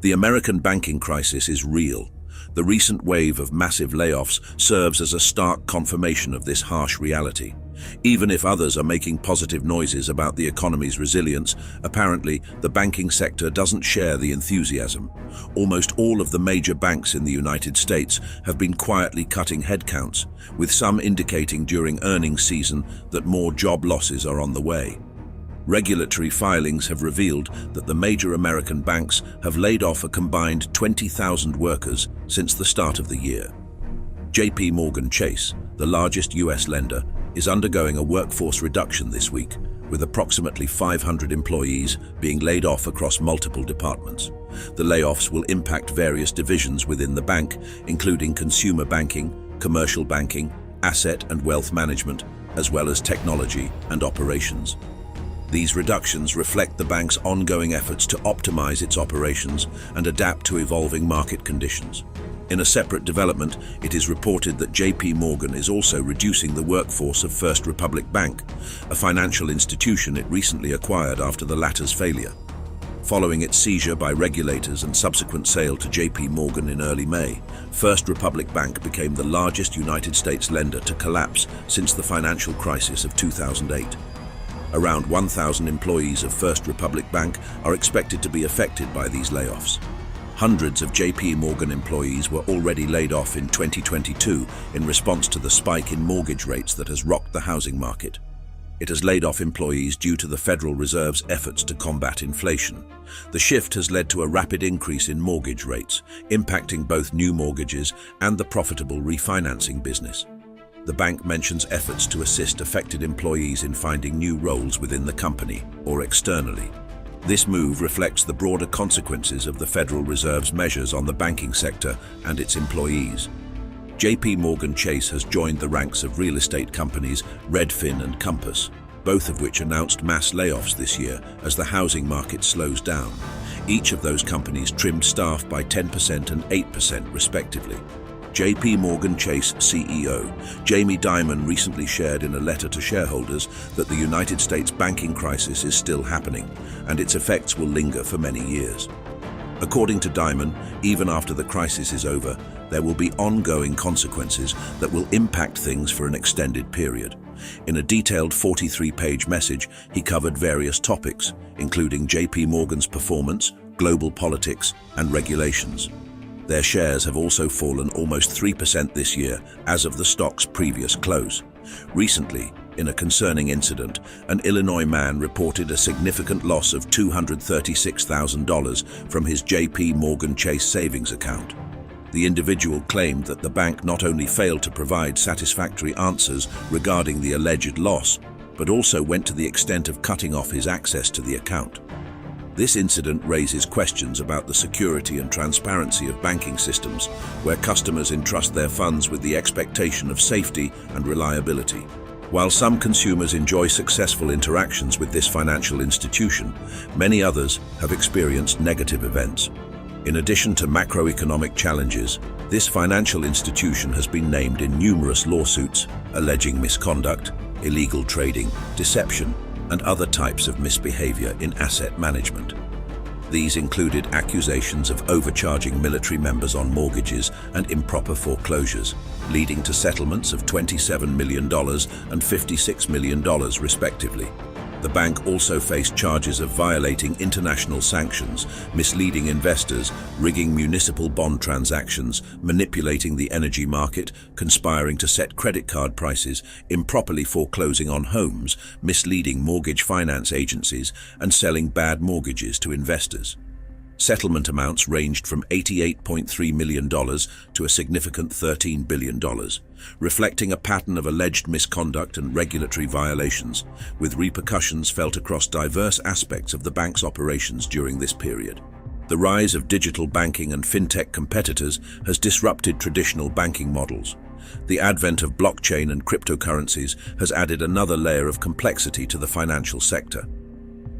The American banking crisis is real. The recent wave of massive layoffs serves as a stark confirmation of this harsh reality. Even if others are making positive noises about the economy's resilience, apparently the banking sector doesn't share the enthusiasm. Almost all of the major banks in the United States have been quietly cutting headcounts, with some indicating during earnings season that more job losses are on the way. Regulatory filings have revealed that the major American banks have laid off a combined 20,000 workers since the start of the year. JPMorgan Chase, the largest US lender, is undergoing a workforce reduction this week, with approximately 500 employees being laid off across multiple departments. The layoffs will impact various divisions within the bank, including consumer banking, commercial banking, asset and wealth management, as well as technology and operations. These reductions reflect the bank's ongoing efforts to optimize its operations and adapt to evolving market conditions. In a separate development, it is reported that JPMorgan is also reducing the workforce of First Republic Bank, a financial institution it recently acquired after the latter's failure. Following its seizure by regulators and subsequent sale to JPMorgan in early May, First Republic Bank became the largest United States lender to collapse since the financial crisis of 2008. Around 1,000 employees of First Republic Bank are expected to be affected by these layoffs. Hundreds of JPMorgan employees were already laid off in 2022 in response to the spike in mortgage rates that has rocked the housing market. It has laid off employees due to the Federal Reserve's efforts to combat inflation. The shift has led to a rapid increase in mortgage rates, impacting both new mortgages and the profitable refinancing business. The bank mentions efforts to assist affected employees in finding new roles within the company or externally. This move reflects the broader consequences of the Federal Reserve's measures on the banking sector and its employees. JPMorgan Chase has joined the ranks of real estate companies Redfin and Compass, both of which announced mass layoffs this year as the housing market slows down. Each of those companies trimmed staff by 10% and 8% respectively. JPMorgan Chase CEO Jamie Dimon recently shared in a letter to shareholders that the United States banking crisis is still happening and its effects will linger for many years. According to Dimon, even after the crisis is over, there will be ongoing consequences that will impact things for an extended period. In a detailed 43-page message, he covered various topics, including JPMorgan's performance, global politics, and regulations. Their shares have also fallen almost 3% this year as of the stock's previous close. Recently, in a concerning incident, an Illinois man reported a significant loss of $236,000 from his JPMorgan Chase savings account. The individual claimed that the bank not only failed to provide satisfactory answers regarding the alleged loss, but also went to the extent of cutting off his access to the account. This incident raises questions about the security and transparency of banking systems, where customers entrust their funds with the expectation of safety and reliability. While some consumers enjoy successful interactions with this financial institution, many others have experienced negative events. In addition to macroeconomic challenges, this financial institution has been named in numerous lawsuits alleging misconduct, illegal trading, deception, and other types of misbehavior in asset management. These included accusations of overcharging military members on mortgages and improper foreclosures, leading to settlements of $27 million and $56 million respectively. The bank also faced charges of violating international sanctions, misleading investors, rigging municipal bond transactions, manipulating the energy market, conspiring to set credit card prices, improperly foreclosing on homes, misleading mortgage finance agencies, and selling bad mortgages to investors. Settlement amounts ranged from $88.3 million to a significant $13 billion, reflecting a pattern of alleged misconduct and regulatory violations, with repercussions felt across diverse aspects of the bank's operations during this period. The rise of digital banking and fintech competitors has disrupted traditional banking models. The advent of blockchain and cryptocurrencies has added another layer of complexity to the financial sector.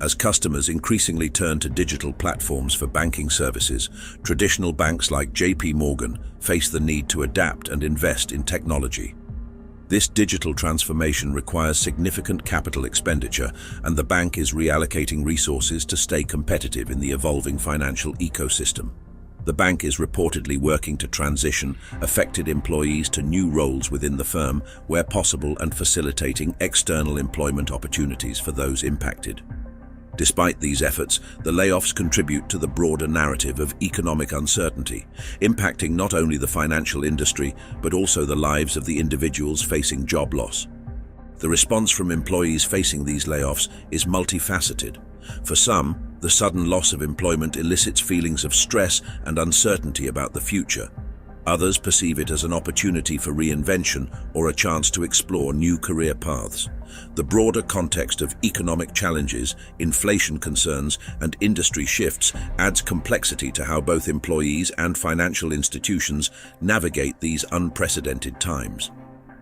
As customers increasingly turn to digital platforms for banking services, traditional banks like JPMorgan face the need to adapt and invest in technology. This digital transformation requires significant capital expenditure, and the bank is reallocating resources to stay competitive in the evolving financial ecosystem. The bank is reportedly working to transition affected employees to new roles within the firm where possible and facilitating external employment opportunities for those impacted. Despite these efforts, the layoffs contribute to the broader narrative of economic uncertainty, impacting not only the financial industry but also the lives of the individuals facing job loss. The response from employees facing these layoffs is multifaceted. For some, the sudden loss of employment elicits feelings of stress and uncertainty about the future. Others perceive it as an opportunity for reinvention or a chance to explore new career paths. The broader context of economic challenges, inflation concerns, and industry shifts adds complexity to how both employees and financial institutions navigate these unprecedented times.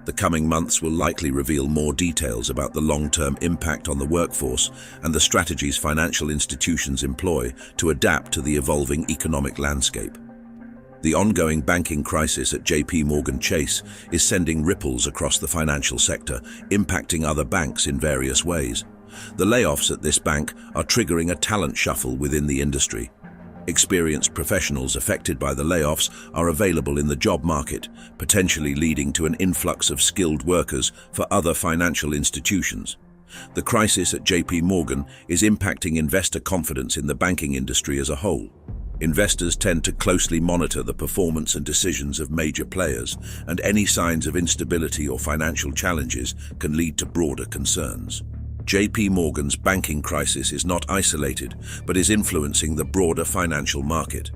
The coming months will likely reveal more details about the long-term impact on the workforce and the strategies financial institutions employ to adapt to the evolving economic landscape. The ongoing banking crisis at JPMorgan Chase is sending ripples across the financial sector, impacting other banks in various ways. The layoffs at this bank are triggering a talent shuffle within the industry. Experienced professionals affected by the layoffs are available in the job market, potentially leading to an influx of skilled workers for other financial institutions. The crisis at JP Morgan is impacting investor confidence in the banking industry as a whole. Investors tend to closely monitor the performance and decisions of major players, and any signs of instability or financial challenges can lead to broader concerns. JP Morgan's banking crisis is not isolated, but is influencing the broader financial market.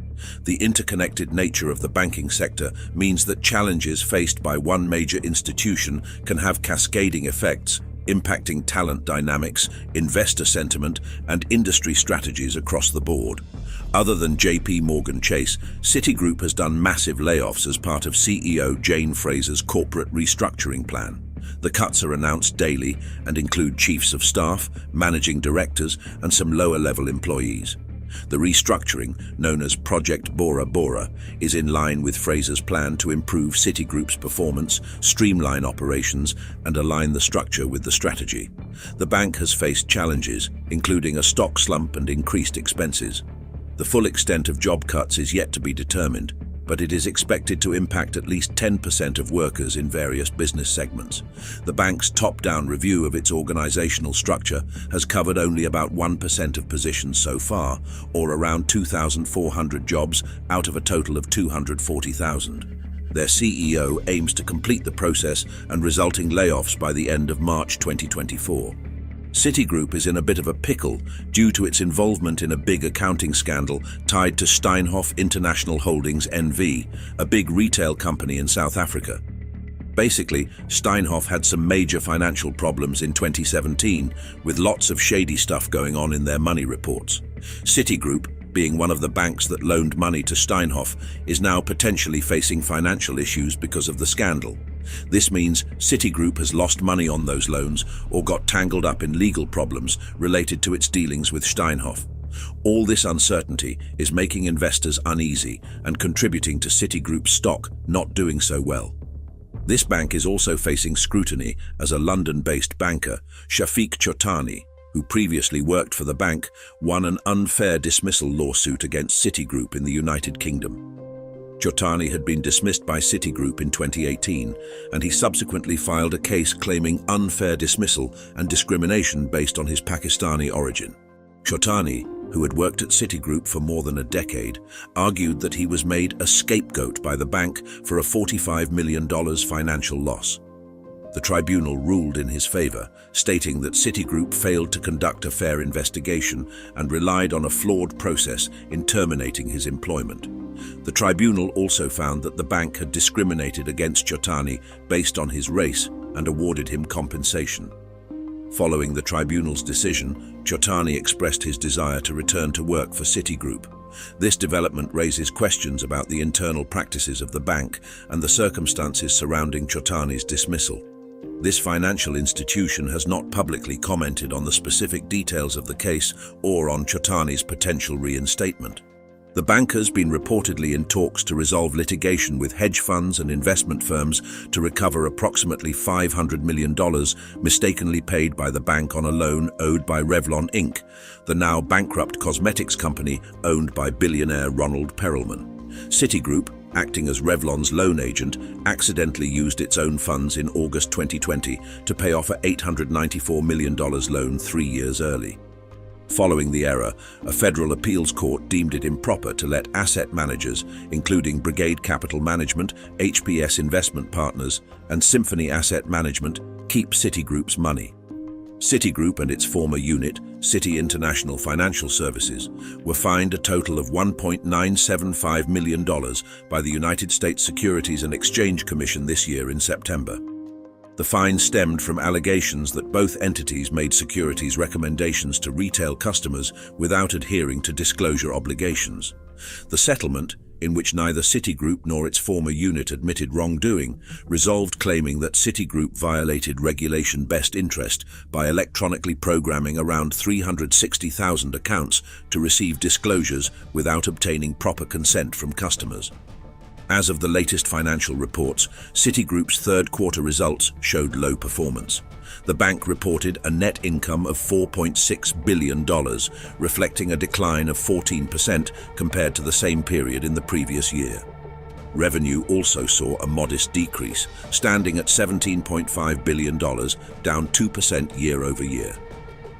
The interconnected nature of the banking sector means that challenges faced by one major institution can have cascading effects, impacting talent dynamics, investor sentiment, and industry strategies across the board. Other than JP Morgan Chase, Citigroup has done massive layoffs as part of CEO Jane Fraser's corporate restructuring plan. The cuts are announced daily and include chiefs of staff, managing directors, and some lower-level employees. The restructuring, known as Project Bora Bora, is in line with Fraser's plan to improve Citigroup's performance, streamline operations, and align the structure with the strategy. The bank has faced challenges, including a stock slump and increased expenses. The full extent of job cuts is yet to be determined, but it is expected to impact at least 10% of workers in various business segments. The bank's top-down review of its organizational structure has covered only about 1% of positions so far, or around 2,400 jobs out of a total of 240,000. Their CEO aims to complete the process and resulting layoffs by the end of March 2024. Citigroup is in a bit of a pickle due to its involvement in a big accounting scandal tied to Steinhoff International Holdings NV, a big retail company in South Africa. Basically, Steinhoff had some major financial problems in 2017, with lots of shady stuff going on in their money reports. Citigroup, being one of the banks that loaned money to Steinhoff, is now potentially facing financial issues because of the scandal. This means Citigroup has lost money on those loans or got tangled up in legal problems related to its dealings with Steinhoff. All this uncertainty is making investors uneasy and contributing to Citigroup's stock not doing so well. This bank is also facing scrutiny as a London-based banker, Shafiq Chotani, who previously worked for the bank, won an unfair dismissal lawsuit against Citigroup in the United Kingdom. Chotani had been dismissed by Citigroup in 2018, and he subsequently filed a case claiming unfair dismissal and discrimination based on his Pakistani origin. Chotani, who had worked at Citigroup for more than a decade, argued that he was made a scapegoat by the bank for a $45 million financial loss. The tribunal ruled in his favor, stating that Citigroup failed to conduct a fair investigation and relied on a flawed process in terminating his employment. The tribunal also found that the bank had discriminated against Chotani based on his race and awarded him compensation. Following the tribunal's decision, Chotani expressed his desire to return to work for Citigroup. This development raises questions about the internal practices of the bank and the circumstances surrounding Chotani's dismissal. This financial institution has not publicly commented on the specific details of the case or on Chotani's potential reinstatement. The bank has been reportedly in talks to resolve litigation with hedge funds and investment firms to recover approximately $500 million mistakenly paid by the bank on a loan owed by Revlon Inc., the now bankrupt cosmetics company owned by billionaire Ronald Perelman. Citigroup, acting as Revlon's loan agent, accidentally used its own funds in August 2020 to pay off a $894 million loan 3 years early. Following the error, a federal appeals court deemed it improper to let asset managers, including Brigade Capital Management, HPS Investment Partners, and Symphony Asset Management, keep Citigroup's money. Citigroup and its former unit, Citi International Financial Services, were fined a total of $1.975 million by the United States Securities and Exchange Commission this year in September. The fine stemmed from allegations that both entities made securities recommendations to retail customers without adhering to disclosure obligations. The settlement, in which neither Citigroup nor its former unit admitted wrongdoing, resolved claiming that Citigroup violated Regulation Best Interest by electronically programming around 360,000 accounts to receive disclosures without obtaining proper consent from customers. As of the latest financial reports, Citigroup's third-quarter results showed low performance. The bank reported a net income of $4.6 billion, reflecting a decline of 14% compared to the same period in the previous year. Revenue also saw a modest decrease, standing at $17.5 billion, down 2% year-over-year.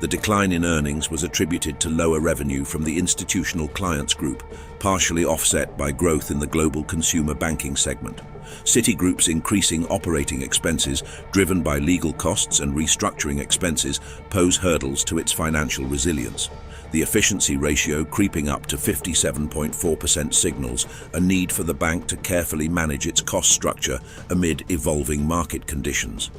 The decline in earnings was attributed to lower revenue from the institutional clients group, partially offset by growth in the global consumer banking segment. Citigroup's increasing operating expenses, driven by legal costs and restructuring expenses, pose hurdles to its financial resilience. The efficiency ratio creeping up to 57.4% signals a need for the bank to carefully manage its cost structure amid evolving market conditions.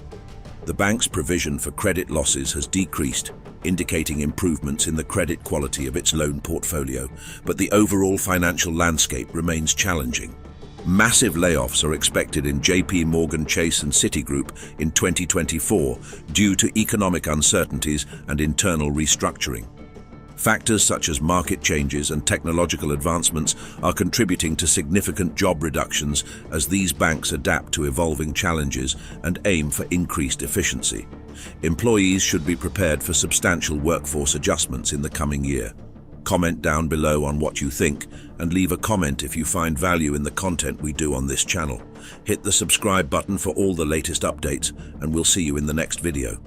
The bank's provision for credit losses has decreased, indicating improvements in the credit quality of its loan portfolio, but the overall financial landscape remains challenging. Massive layoffs are expected in JPMorgan Chase and Citigroup in 2024 due to economic uncertainties and internal restructuring. Factors such as market changes and technological advancements are contributing to significant job reductions as these banks adapt to evolving challenges and aim for increased efficiency. Employees should be prepared for substantial workforce adjustments in the coming year. Comment down below on what you think, and leave a comment if you find value in the content we do on this channel. Hit the subscribe button for all the latest updates, and we'll see you in the next video.